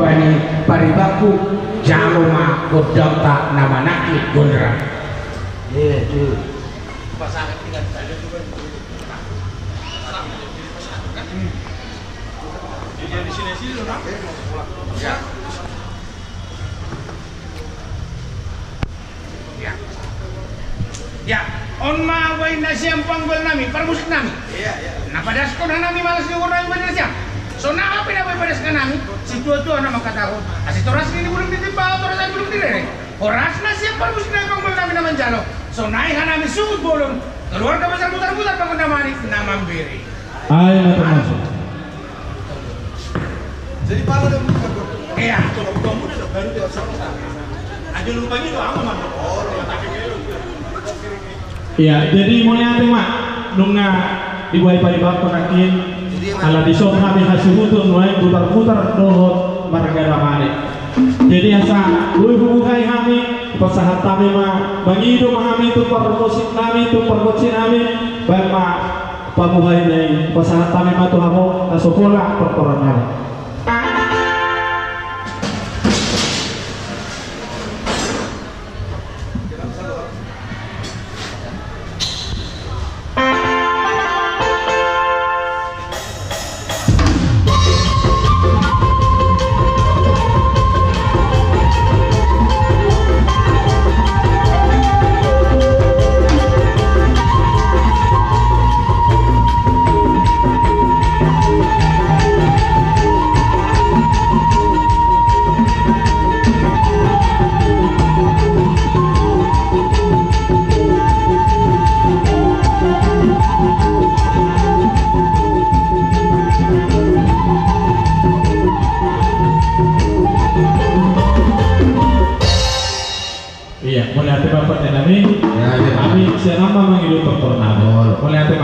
bani paribaku jaloma godam tak nama nakit gondra. Iya tuh. Pasangan tinggal saja juga. Dia di sini loh, mau pulang. Ya. Ya. Ya, on ma way na siyang panggol nami, parmusik nami. Iya, iya. Napadas ko na nami malas ni orang bener siya. So na apa padas ka nami? Si tua na makatahon. Asi toras ini belum ditimpa, toras belum dire. Oras na siya parmusik na panggol nami naman jalo. So naihan nami sugod bolong. Keluar ka besar mutar-mutar panggol namani namambiri. Ay, matamasok. Jadi pala dong. Iya. Kamu udah baru dia sama. Aja lupanya itu aman man. Oh, iya, jadi mulai ate mak nungna dibuai paribak konakin ala disok kami hasihutun wae putar-putar dohot marga ramane. Jadi asa luy bubuhay kami pasahat kami mah bangido kami tu permusik kami tu perkocin kami baik mah pamuhay nai pasahat kami mah tu hamo kasukola perkoran kami. Iya, mulai ate bapak dan kami, kami siapa menghidup pertornado. Mulai ate